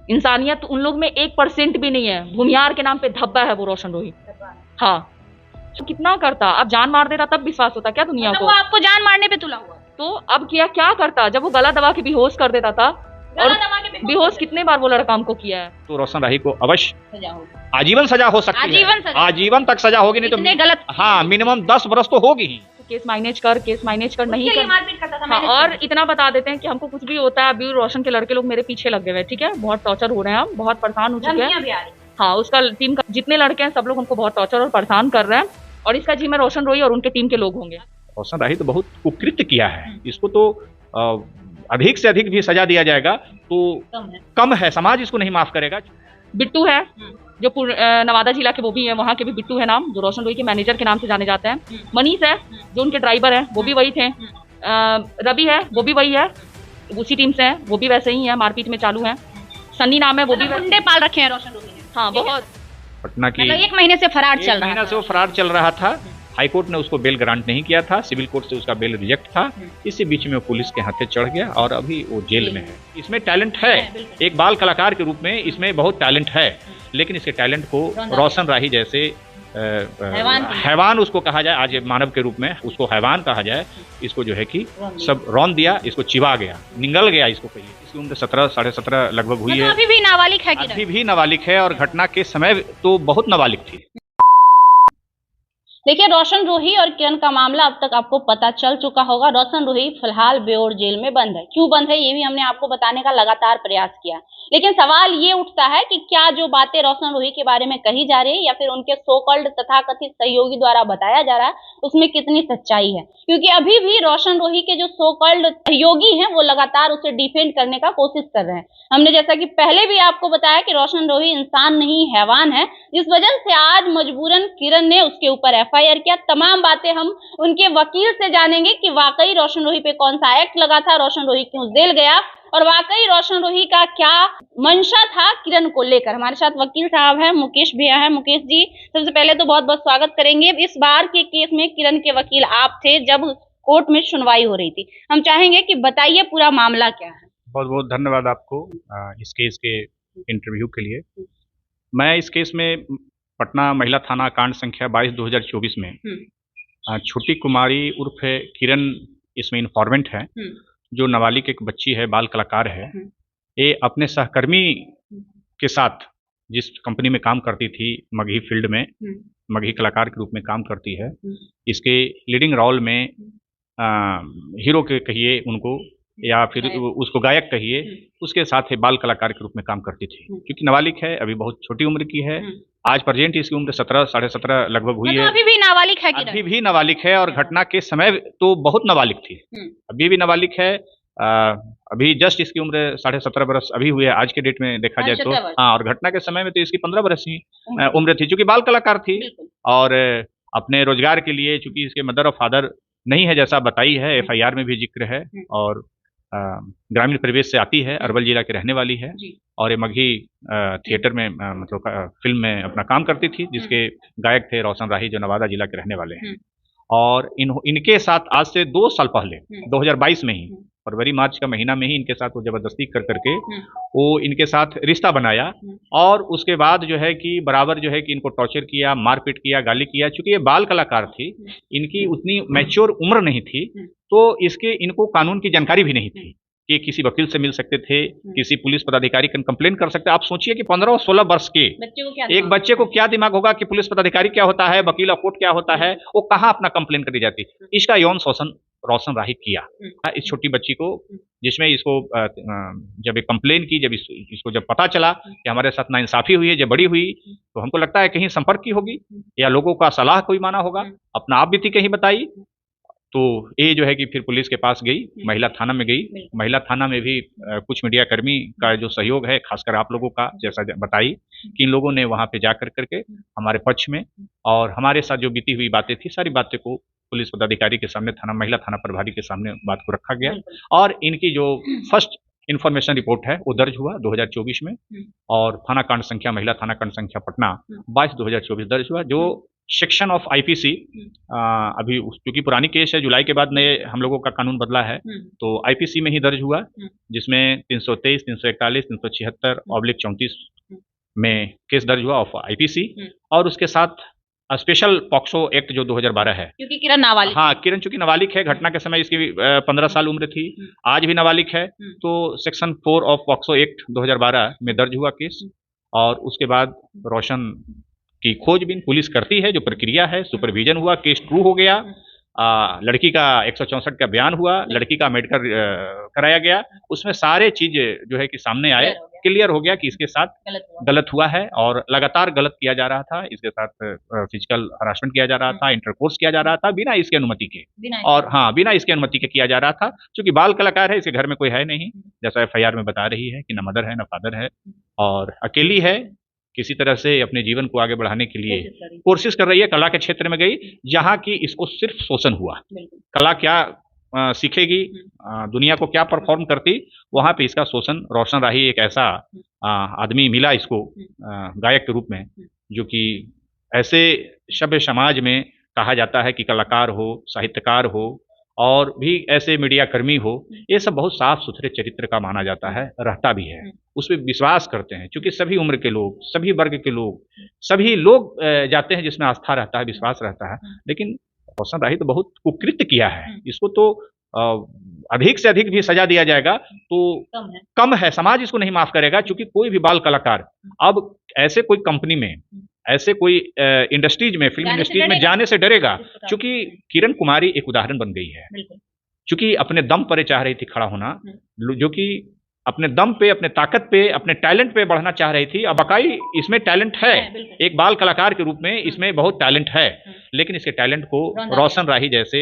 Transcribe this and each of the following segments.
इंसानियत उन लोग में 1% भी नहीं है। भूमियार के नाम पे धब्बा है वो रोशन रोही। हाँ, तो कितना करता, अब जान मार देता तब विश्वास होता क्या दुनिया को? वो आपको जान मारने पे तुला हुआ, तो अब क्या करता जब वो गला दबा के बेहोश कर देता था? और बेहोश कितने बार वो लड़का हमको किया है। तो रोशन राही को अवश्य आजीवन सजा हो सकती है, आजीवन तक सजा होगी, नहीं तो गलत, हाँ मिनिमम 10 बरस तो होगी ही। केस मैनेज कर नहीं कर। हाँ, और इतना बता देते हैं कि हमको कुछ भी होता है, अभी रोशन के लड़के लोग मेरे पीछे लग गए हैं, ठीक है, बहुत टॉर्चर हो रहे हैं, हम बहुत परेशान हो चुके हैं। हाँ, उसका टीम का जितने लड़के हैं सब लोग हमको बहुत टॉर्चर और परेशान कर रहे हैं, और इसका जिम्मेदार रोशन रोही और उनके टीम के लोग होंगे। रोशन राही तो बहुत कुकृत्य किया है, इसको तो अधिक से अधिक भी सजा दिया जाएगा तो कम है, समाज इसको नहीं माफ करेगा। बिट्टू है जो नवादा जिला के, वो भी है, वहाँ के भी बिट्टू है नाम, जो रोशन रोही के मैनेजर के नाम से जाने जाते हैं। मनीष है जो उनके ड्राइवर हैं, वो भी वही थे। रवि है, वो भी वही है, उसी टीम से है, वो भी वैसे ही है, मारपीट में चालू है। सन्नी नाम है, वो भी गुंडे पाल रखे हैं रोशन रोही ने। हाँ, बहुत। पटना की 1 महीने से फरार चल रहा था, वो फरार चल रहा था। हाई कोर्ट ने उसको बेल ग्रांट नहीं किया था, सिविल कोर्ट से उसका बेल रिजेक्ट था। इसी बीच में वो पुलिस के हाथे चढ़ गया और अभी वो जेल में है। इसमें टैलेंट है, एक बाल कलाकार के रूप में इसमें बहुत टैलेंट है, लेकिन इसके टैलेंट को रोशन राही जैसे हैवान उसको कहा जाए, आज मानव के रूप में उसको हैवान कहा जाए, इसको जो है कि सब रौन दिया, इसको चिवा गया, निगल गया इसको कहिए। इसकी उम्र 17 साढ़े 17 लगभग हुई है, अभी भी नाबालिग है, अभी भी नाबालिग है, और घटना के समय तो बहुत नाबालिग थी। देखिए, रोशन रोही और किरण का मामला अब तक आपको पता चल चुका होगा। रोशन रोही फिलहाल बेऊर जेल में बंद है। क्यों बंद है ये भी हमने आपको बताने का लगातार प्रयास किया, लेकिन सवाल ये उठता है कि क्या जो बातें रोशन रोही के बारे में कही जा रही है या फिर उनके सो कॉल्ड तथाकथित सहयोगी द्वारा बताया जा रहा है, उसमें कितनी सच्चाई है। क्योंकि अभी भी रोशन रोही के जो सो कॉल्ड सहयोगी हैं वो लगातार उसे डिफेंड करने का कोशिश कर रहे हैं। हमने जैसा कि पहले भी आपको बताया कि रोशन रोही इंसान नहीं हैवान है, जिस वजह से आज मजबूरन किरण ने उसके ऊपर एफआईआर किया। तमाम बातें हम उनके वकील से जानेंगे कि वाकई रोशन रोही पे कौन सा एक्ट लगा था, रोशन रोही क्यों जेल गया, और वाकई रोशन रोही का क्या मंशा था किरण को लेकर। हमारे साथ वकील साहब हैं, मुकेश भैया हैं। मुकेश जी, सबसे पहले तो बहुत बहुत स्वागत करेंगे। इस बार के केस में किरण के वकील आप थे जब कोर्ट में सुनवाई हो रही थी, हम चाहेंगे कि बताइए पूरा मामला क्या है। बहुत बहुत धन्यवाद आपको इस केस के इंटरव्यू के लिए। मैं इस केस में पटना महिला थाना कांड संख्या 22/2024 में छोटी कुमारी उर्फ किरण इसमें इन्फॉर्मेंट है, जो नाबालिग एक बच्ची है, बाल कलाकार है। ये अपने सहकर्मी के साथ जिस कंपनी में काम करती थी, मगही फील्ड में, मगही कलाकार के रूप में काम करती है। इसके लीडिंग रोल में हीरो के कहिए उनको, या फिर उसको गायक कहिए, उसके साथ है बाल कलाकार के रूप में काम करती थी। क्योंकि नाबालिग है, अभी बहुत छोटी उम्र की है, आज प्रेजेंट इसकी उम्र 17 साढ़े 17 लगभग हुई है। अभी भी नाबालिग है, अभी भी नाबालिग है, और घटना के समय तो बहुत नाबालिग थी, अभी भी नाबालिग है। अभी जस्ट इसकी उम्र 17.5 बरस अभी हुई है आज के डेट में देखा जाए तो। हाँ, और घटना के समय में तो इसकी 15 बरस ही उम्र थी, चूंकि बाल कलाकार थी, और अपने रोजगार के लिए, चूंकि इसके मदर और फादर नहीं है जैसा बताई है, एफआईआर में भी जिक्र है, और ग्रामीण परिवेश से आती है, अरवल जिला की रहने वाली है, और ये मगही थिएटर में मतलब फिल्म में अपना काम करती थी, जिसके गायक थे रोशन राही, जो नवादा जिला के रहने वाले हैं। और इनके साथ आज से 2 साल पहले 2022 में ही फरवरी मार्च का महीना में ही इनके साथ वो जबरदस्ती कर करके वो इनके साथ रिश्ता बनाया, और उसके बाद जो है कि बराबर जो है कि इनको टॉर्चर किया, मारपीट किया, गाली किया। चूंकि ये बाल कलाकार थी, इनकी उतनी मैच्योर उम्र नहीं थी, तो इनको कानून की जानकारी भी नहीं थी कि किसी वकील से मिल सकते थे, किसी पुलिस पदाधिकारी का कंप्लेन कर सकते। आप सोचिए कि 15 और 16 वर्ष के एक बच्चे को क्या दिमाग होगा कि पुलिस पदाधिकारी क्या होता है, वकील और कोर्ट क्या होता है, वो कहाँ अपना कंप्लेन करी जाती। इसका यौन शोषण रोशन राही किया इस छोटी बच्ची को, जिसमें इसको जब एक कंप्लेन की, जब इसको जब पता चला कि हमारे साथ नाइंसाफी हुई है, जब बड़ी हुई, तो हमको लगता है कहीं संपर्क की होगी या लोगों का सलाह कोई माना होगा, अपना आप बीती कहीं बताई। तो ये जो है कि फिर पुलिस के पास गई, महिला थाना में गई। महिला थाना में भी कुछ मीडिया कर्मी का जो सहयोग है, खासकर आप लोगों का, जैसा बताई कि इन लोगों ने वहां पे जा करके हमारे पक्ष में और हमारे साथ जो बीती हुई बातें थी, सारी बातें को पुलिस पदाधिकारी के सामने, महिला थाना प्रभारी के सामने बात को रखा गया, और इनकी जो फर्स्ट इन्फॉर्मेशन रिपोर्ट है वो दर्ज हुआ 2024 में, और थाना कांड संख्या, महिला थाना कांड संख्या पटना 22/2024 दर्ज हुआ, जो सेक्शन ऑफ आईपीसी, अभी क्योंकि पुरानी केस है, जुलाई के बाद नए हम लोगों का कानून बदला है, तो आईपीसी में ही दर्ज हुआ, जिसमें 323, 341, 376/34 में केस दर्ज हुआ ऑफ आईपीसी, और उसके साथ स्पेशल पॉक्सो एक्ट जो 2012 है, क्योंकि किरण नाबालिग, हाँ किरण चूंकि नाबालिग है, घटना के समय इसकी 15 साल उम्र थी, आज भी नाबालिग है, तो सेक्शन 4 ऑफ पॉक्सो एक्ट 2012 में दर्ज हुआ केस। और उसके बाद रोशन की खोजबीन पुलिस करती है, जो प्रक्रिया है, सुपरविजन हुआ, केस ट्रू हो गया, लड़की का 164 का बयान हुआ, लड़की का मेडिकल कराया गया, उसमें सारे चीज जो है कि सामने आए, क्लियर हो गया कि इसके साथ गलत हुआ है, और लगातार गलत किया जा रहा था, इसके साथ फिजिकल हरासमेंट किया जा रहा था, इंटरकोर्स किया जा रहा था बिना इसकी अनुमति के, और हाँ बिना इसकी अनुमति के किया जा रहा था। क्योंकि बाल कलाकार है, इसके घर में कोई है नहीं, जैसा एफआईआर में बता रही है कि न मदर है न फादर है, और अकेली है, किसी तरह से अपने जीवन को आगे बढ़ाने के लिए कोशिश कर रही है, कला के क्षेत्र में गई, जहाँ की इसको सिर्फ शोषण हुआ। कला क्या सीखेगी, दुनिया को क्या परफॉर्म करती, वहाँ पे इसका शोषण। रोशन राही एक ऐसा आदमी मिला इसको गायक के रूप में, जो कि ऐसे सभ्य समाज में कहा जाता है कि कलाकार हो, साहित्यकार हो, और भी ऐसे मीडिया कर्मी हो, ये सब बहुत साफ सुथरे चरित्र का माना जाता है, रहता भी है, उस पर विश्वास करते हैं, क्योंकि सभी उम्र के लोग, सभी वर्ग के लोग, सभी लोग जाते हैं जिसमें आस्था रहता है, विश्वास रहता है। लेकिन रोशन राही तो बहुत कुकृत्य किया है, इसको तो अधिक से अधिक भी सजा दिया जाएगा तो कम है, समाज इसको नहीं माफ करेगा। क्योंकि कोई भी बाल कलाकार अब ऐसे कोई कंपनी में, ऐसे कोई इंडस्ट्रीज में, फिल्म इंडस्ट्रीज में जाने से डरेगा। क्योंकि किरण कुमारी एक उदाहरण बन गई है, क्योंकि अपने दम पर चाह रही थी खड़ा होना, जो कि अपने दम पे, अपने ताकत पे, अपने टैलेंट पे बढ़ना चाह रही थी। अब वाकई इसमें टैलेंट है, एक बाल कलाकार के रूप में इसमें बहुत टैलेंट है, लेकिन इसके टैलेंट को रोशन राही जैसे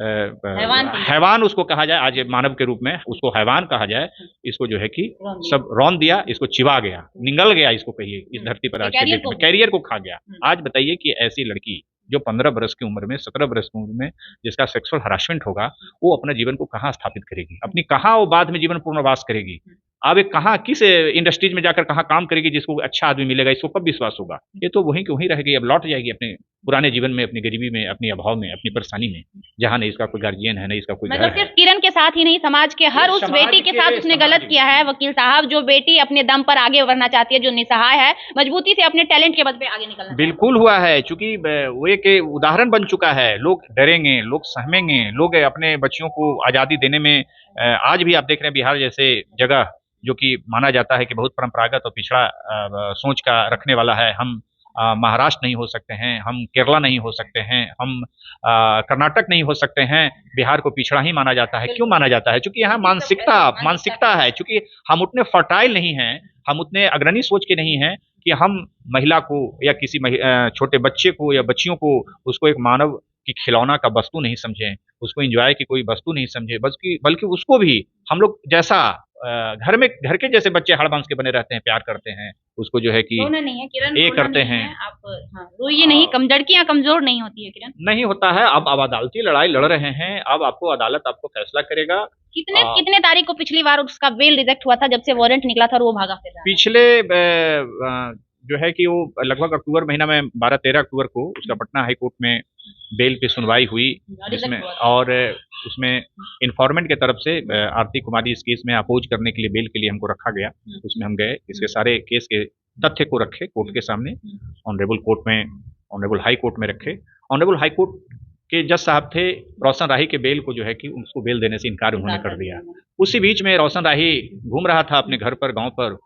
हैवान उसको कहा जाए, आज मानव के रूप में उसको हैवान कहा जाए, इसको जो है कि सब रौन दिया, इसको चिवा गया, निगल गया, इसको कहिए, इस धरती पर आज के डेट में कैरियर को खा गया। आज बताइए कि ऐसी लड़की जो 15 वर्ष की उम्र में, 17 वर्ष की उम्र में जिसका सेक्सुअल हरासमेंट होगा, वो अपना जीवन को कहाँ स्थापित करेगी, अपनी कहाँ वो बाद में जीवन पूर्णवास करेगी, अब एक कहाँ किस इंडस्ट्रीज में जाकर कहाँ काम करेगी जिसको अच्छा आदमी मिलेगा, इसको कब विश्वास होगा। ये तो वहीं की वहीं रहेगी, अब लौट जाएगी अपने पुराने जीवन में, अपनी गरीबी में, अपनी अभाव में, अपनी परेशानी में, जहाँ नहीं इसका कोई गार्जियन है, नहीं इसका कोई मतलब सिर्फ किरण के साथ ही नहीं, समाज के हर उस बेटी के साथ उसने गलत किया है। वकील साहब, जो बेटी अपने दम पर आगे बढ़ना चाहती है, जो निसहाय है, मजबूती से अपने टैलेंट के बल पे आगे निकलना, बिल्कुल हुआ है। चूंकि वो एक उदाहरण बन चुका है, लोग डरेंगे, लोग सहमेंगे, लोग अपने बच्चियों को आजादी देने में, आज भी आप देख रहे हैं बिहार जैसे जगह जो कि माना जाता है कि बहुत परंपरागत और पिछड़ा सोच का रखने वाला है, हम महाराष्ट्र नहीं हो सकते हैं, हम केरला नहीं हो सकते हैं, हम कर्नाटक नहीं हो सकते हैं, बिहार को पिछड़ा ही माना जाता है। क्यों माना जाता है? क्योंकि यहाँ मानसिकता है, क्योंकि हम उतने फर्टाइल नहीं हैं, हम उतने अग्रणी सोच के नहीं हैं कि हम महिला को या किसी छोटे बच्चे को या बच्चियों को उसको एक मानव की खिलौना का वस्तु नहीं समझें, उसको एंजॉय की कोई वस्तु नहीं समझे, बल्कि उसको भी हम लोग जैसा घर के जैसे बच्चे हड़बंस के बने रहते हैं, प्यार करते हैं, उसको जो है कि ये करते हैं। आप रोइए नहीं, लड़कियां कमजोर नहीं होती है किरण, नहीं होता है। अब अदालती लड़ाई लड़ रहे हैं, अब आपको अदालत आपको फैसला करेगा। कितने तारीख को पिछली बार उसका बेल रिजेक्ट हुआ था, जब से वारंट निकला था और वो भागा फिर रहा? पिछले जो है कि वो लगभग अक्टूबर महीना में 12-13 अक्टूबर को उसका पटना हाई कोर्ट में बेल पे सुनवाई हुई, जिसमें और उसमें इन्फॉर्मेंट के तरफ से आरती कुमारी इस केस में अपोज करने के लिए बेल के लिए हमको रखा गया। उसमें हम गए, इसके सारे केस के तथ्य को रखे कोर्ट के सामने, ऑनरेबल हाई कोर्ट में रखे। ऑनरेबल हाई कोर्ट के जज साहब थे, रोशन राही के बेल को जो है कि उसको बेल देने से इनकार उन्होंने कर दिया। उसी बीच में रोशन राही घूम रहा था अपने घर पर, गाँव पर,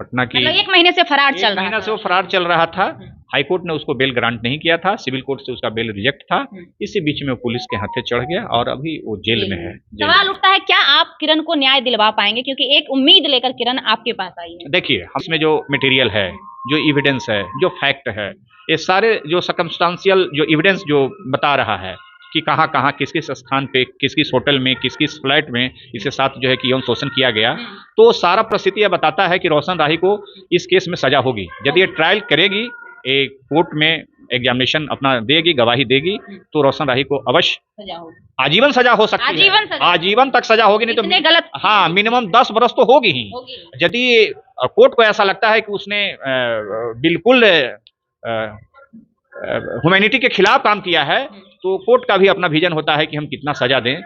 पटना की, 1 महीने से फरार चल रहा था। वो फरार चल रहा था। हाईकोर्ट ने उसको बेल ग्रांट नहीं किया था, सिविल कोर्ट से उसका बेल रिजेक्ट था। इसी बीच में वो पुलिस के हाथे चढ़ गया और अभी वो जेल में है। सवाल उठता है, क्या आप किरण को न्याय दिलवा पाएंगे? क्योंकि एक उम्मीद लेकर किरण आपके पास आई है। देखिए, इसमें जो मटेरियल है, जो एविडेंस है, जो फैक्ट है, ये सारे जो सर्कमस्टांशियल जो एविडेंस जो बता रहा है कि कहाँ कहाँ किस किस स्थान पे, किस किस होटल में, किस किस फ्लैट में इसके साथ जो है कि यौन शोषण किया गया, तो सारा परिस्थिति यह बताता है कि रोशन राही को इस केस में सजा होगी। यदि ये ट्रायल करेगी, एक कोर्ट में एग्जामिनेशन अपना देगी, गवाही देगी, तो रोशन राही को अवश्य आजीवन सजा हो सकती है। आजीवन तक सजा होगी, नहीं तो गलत, हाँ, मिनिमम 10 बरस तो होगी ही। यदि कोर्ट को ऐसा लगता है कि उसने बिल्कुल ह्यूमैनिटी के खिलाफ काम किया है, तो कोर्ट का भी अपना विजन होता है कि हम कितना सजा दें,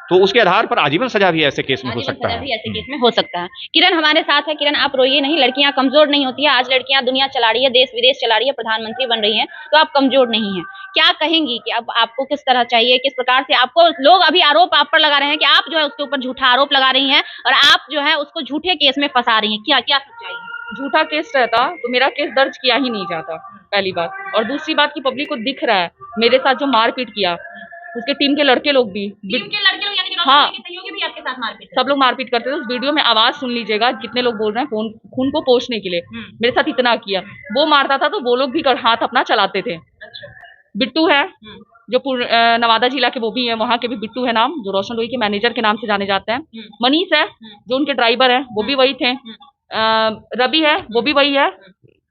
तो उसके आधार पर आजीवन सजा भी ऐसे केस में हो सकता है। ऐसे केस में हो सकता है। किरण हमारे साथ है। किरण, आप रोइए नहीं, लड़कियां कमजोर नहीं होती है। आज लड़कियां दुनिया चला रही है, देश विदेश चला रही है, प्रधानमंत्री बन रही हैं, तो आप कमजोर नहीं हैं। क्या कहेंगी कि अब आपको किस तरह चाहिए, किस प्रकार से आपको लोग अभी आरोप आप पर लगा रहे हैं कि आप जो है उसके ऊपर झूठा आरोप लगा रही हैं और आप जो है उसको झूठे केस में फंसा रही हैं, क्या क्या सच्चाई है? झूठा केस रहता तो मेरा केस दर्ज किया ही नहीं जाता, पहली बात। और दूसरी बात की पब्लिक को दिख रहा है मेरे साथ जो मारपीट किया, उसके टीम के लड़के लोग भी, टीम के लड़के लोग यानी कि हाँ, सहयोगी भी आपके साथ मारपीट, सब लोग मारपीट करते थे। उस वीडियो में आवाज सुन लीजिएगा, कितने लोग बोल रहे हैं खून को पोंछने के लिए मेरे साथ इतना किया। वो मारता था तो वो लोग भी हाथ अपना चलाते थे। बिट्टू है जो नवादा जिला के, वो भी है, वहाँ के भी बिट्टू है नाम, जो रोशन रोही के मैनेजर के नाम से जाने जाते हैं। मनीष है जो उनके ड्राइवर है, वो भी वही थे। रवि है, वो भी वही है,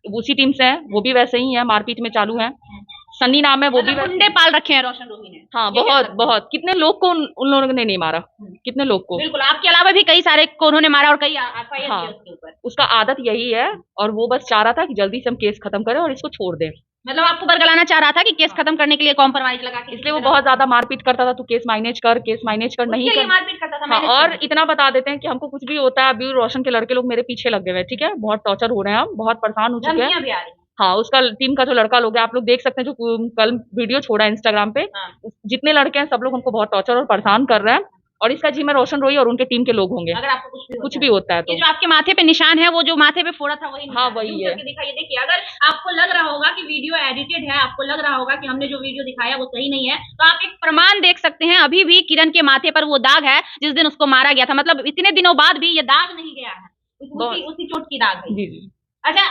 उसी टीम से है, वो भी वैसे ही है, मारपीट में चालू है। सन्नी नाम है, वो भी गुंडे पाल रखे हैं रोशन रोही ने। हाँ, बहुत कितने लोग को उन लोगों ने नहीं मारा, कितने लोग को। बिल्कुल, आपके अलावा भी कई सारे को उन्होंने मारा और कई एफआईआर हाँ, उसके ऊपर। उसका आदत यही है और वो बस चाह रहा था कि जल्दी से हम केस खत्म करें और इसको छोड़ दें। मतलब आपको बरगलाना चाह रहा था कि केस खत्म करने के लिए कॉम्प्रोमाइज लगा के, इसलिए वो बहुत ज्यादा मारपीट करता था, तू केस मैनेज कर नहीं कर, मारपीट करता था। हाँ, और इतना बता देते हैं कि हमको कुछ भी होता है, अभी रोशन के लड़के लोग मेरे पीछे लगे हुए, ठीक है, बहुत टॉर्चर हो रहे हैं, हम बहुत परेशान हो चुके हैं। हाँ, उसका टीम का जो लड़का लोग है, आप लोग देख सकते हैं, जो कल वीडियो छोड़ा है इंस्टाग्राम पे, जितने लड़के हैं सब लोग हमको बहुत टॉर्चर और परेशान कर रहे हैं। और इसका जिम्मेदार रोशन रोही और उनके टीम के लोग होंगे। अगर आपको कुछ भी होता है तो ये जो आपके माथे पे निशान है, वो जो माथे पे फोड़ा था वही, हाँ वही है। दिखाइए, देखिए, अगर आपको लग रहा होगा कि वीडियो एडिटेड है, आपको लग रहा होगा कि हमने जो वीडियो दिखाया वो सही नहीं है, तो आप एक प्रमाण देख सकते हैं। अभी भी किरण के माथे पर वो दाग है जिस दिन उसको मारा गया था, मतलब इतने दिनों बाद भी ये दाग नहीं गया है, उसी चोट की दाग है। जी। अच्छा,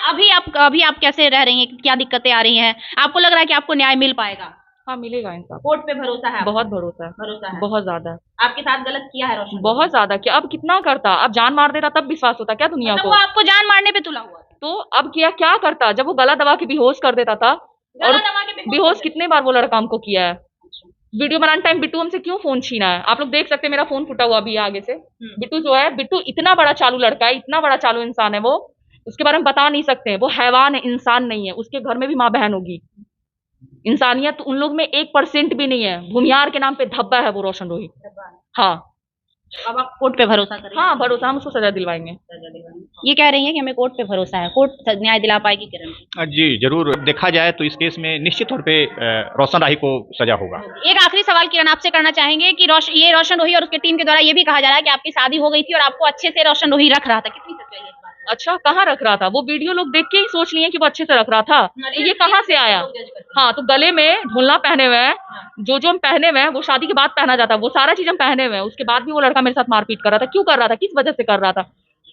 अभी आप कैसे रह रही हैं, क्या दिक्कतें आ रही हैं? आपको लग रहा है कि आपको न्याय मिल पाएगा? हाँ, मिलेगा इंसाफ। कोर्ट पे भरोसा है? बहुत भरोसा है, बहुत ज्यादा। आपके साथ गलत किया है रोशन? बहुत ज्यादा। क्या अब कितना करता, अब जान मार देता तब विश्वास होता क्या दुनिया को? वो आपको जान मारने पे तुला हुआ था, तो अब क्या करता, जब वो गला दबा के बेहोश कर देता था। और बेहोश कितने बार वो लड़का हमको किया है। वीडियो बनाने टाइम बिट्टू हमसे क्यों फोन छीना है, आप लोग देख सकते हैं, मेरा फोन फुटा हुआ भी है आगे से। बिट्टू जो है, बिट्टू इतना बड़ा चालू लड़का है, इतना बड़ा चालू इंसान है वो, उसके बारे में बता नहीं सकते। वो हैवान है, इंसान नहीं है। उसके घर में भी माँ बहन होगी, इंसानियत उन लोग में 1% भी नहीं है। भूमियार के नाम पे धब्बा है वो रोशन रोही। हाँ, अब आप कोर्ट पे भरोसा करें? हाँ, भरोसा, हम उसको सजा दिलवाएंगे। ये कह रही है कि हमें कोर्ट पे भरोसा है, कोर्ट न्याय दिला पाएगी किरण? जी जरूर, देखा जाए तो इस केस में निश्चित तौर पे रोशन राही को सजा होगा। एक आखिरी सवाल किरण आपसे करना चाहेंगे कि ये रोशन रोही और उसके टीम के द्वारा ये भी कहा जा रहा है कि आपकी शादी हो गई थी और आपको अच्छे से रोशन रोही रख रहा था, कितनी सच्चाई है? अच्छा, कहाँ रख रहा था? वो वीडियो लोग देख के ही सोच लिए कि वो अच्छे से रख रहा था, तो ये कहाँ से आया? हाँ, तो गले में ढोलना पहने हुए हैं, जो हम पहने हुए हैं वो शादी के बाद पहना जाता है, वो सारा चीज हम पहने हुए हैं। उसके बाद भी वो लड़का मेरे साथ मारपीट कर रहा था। क्यों कर रहा था, किस वजह से कर रहा था?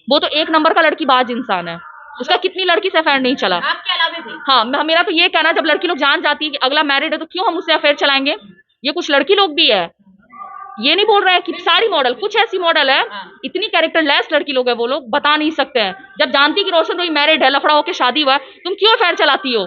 वो तो एक नंबर का लड़कीबाज इंसान है, उसका कितनी लड़की से अफेयर नहीं चला। आपके अलावा भी? हाँ, मेरा तो ये कहना, जब लड़की लोग जान जाती है कि अगला मैरिड है तो क्यों हम उससे अफेयर चलाएंगे? ये कुछ लड़की लोग भी है, ये नहीं बोल रहे हैं कि सारी मॉडल, कुछ ऐसी मॉडल है, इतनी कैरेक्टर लेस लड़की लोग है, वो लोग बता नहीं सकते हैं। जब जानती कि रोशन रोही मैरिड है, लफड़ा होकर शादी हुआ, तुम क्यों अफेयर चलाती हो?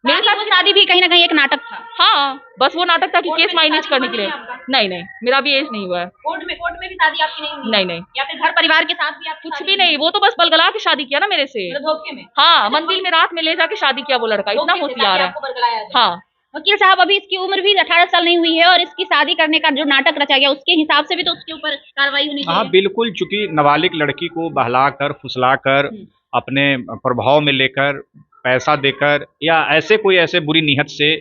मेरे साथ शादी भी कहीं ना कहीं एक नाटक था। हाँ, बस वो नाटक था कि केस मैनेज करने के लिए। नहीं, मेरा भी एज नहीं हुआ है। कोर्ट में भी शादी आपकी नहीं हुई? नहीं। या फिर घर परिवार के साथ भी? आप कुछ भी नहीं, वो तो बस बलगला के शादी किया ना मेरे से, धोखे में। हाँ, मंदिर में रात में ले जाके शादी किया वो लड़का, इतना होशियार है। हाँ, वकील साहब, अभी इसकी उम्र भी 18 साल नहीं हुई है और इसकी शादी करने का जो नाटक रचा गया उसके हिसाब से भी तो उसके ऊपर कार्रवाई होनी चाहिए। हाँ बिल्कुल, चूंकि नाबालिग लड़की को बहलाकर फुसलाकर अपने प्रभाव में लेकर पैसा देकर या ऐसे बुरी नीयत से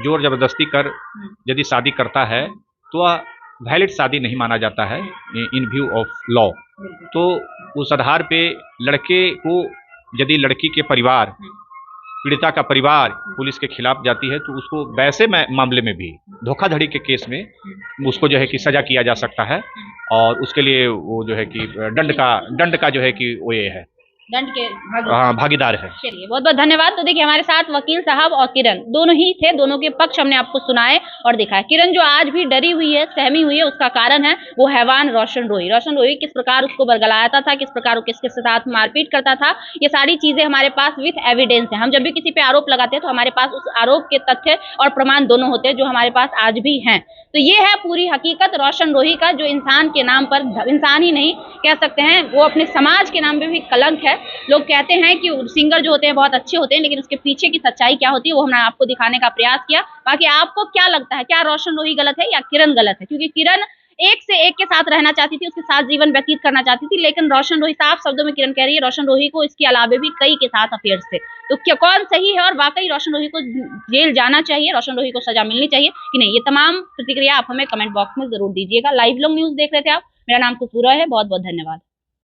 जोर जबरदस्ती कर यदि शादी करता है तो वह वैलिड शादी नहीं माना जाता है इन व्यू ऑफ लॉ। तो उस आधार पे लड़के को यदि लड़की के परिवार, पीड़िता का परिवार पुलिस के खिलाफ जाती है तो उसको वैसे मामले में भी, धोखाधड़ी के केस में उसको जो है कि सजा किया जा सकता है और उसके लिए वो जो है कि दंड का जो है कि वो ये है, दंड के भागीदार है। चलिए, बहुत बहुत धन्यवाद। तो देखिए, हमारे साथ वकील साहब और किरण दोनों ही थे, दोनों के पक्ष हमने आपको सुनाए और दिखाए। किरण जो आज भी डरी हुई है, सहमी हुई है, उसका कारण है वो हैवान रोशन रोही किस प्रकार उसको बरगलाता था, किस प्रकार वो किसके साथ मारपीट करता था, ये सारी चीजें हमारे पास विथ एविडेंस है। हम जब भी किसी पे आरोप लगाते हैं तो हमारे पास उस आरोप के तथ्य और प्रमाण दोनों होते हैं, जो हमारे पास आज भी हैं। तो ये है पूरी हकीकत रोशन रोही का, जो इंसान के नाम पर, इंसान ही नहीं कह सकते हैं, वो अपने समाज के नाम पे भी कलंक है। है। लोग कहते हैं कि सिंगर जो होते हैं बहुत अच्छे होते हैं, लेकिन उसके पीछे की सच्चाई क्या होती है वो हमने आपको दिखाने का प्रयास किया। बाकी आपको क्या लगता है, क्या रोशन रोही गलत है या किरण गलत है? क्योंकि किरण एक से एक के साथ रहना चाहती थी, उसके साथ जीवन व्यतीत करना चाहती थी, लेकिन रोशन रोही, साफ शब्दों में किरण कह रही है, रोशन रोही को इसके अलावा भी कई के साथ अफेयर्स थे। तो क्या कौन सही है और वाकई रोशन रोही को जेल जाना चाहिए, रोशन रोही को सजा मिलनी चाहिए कि नहीं? ये तमाम प्रतिक्रिया आप हमें कमेंट बॉक्स में जरूर दीजिएगा। लाइव लोग न्यूज देख रहे थे आप, मेरा नाम खुशबू रॉय है, बहुत बहुत धन्यवाद।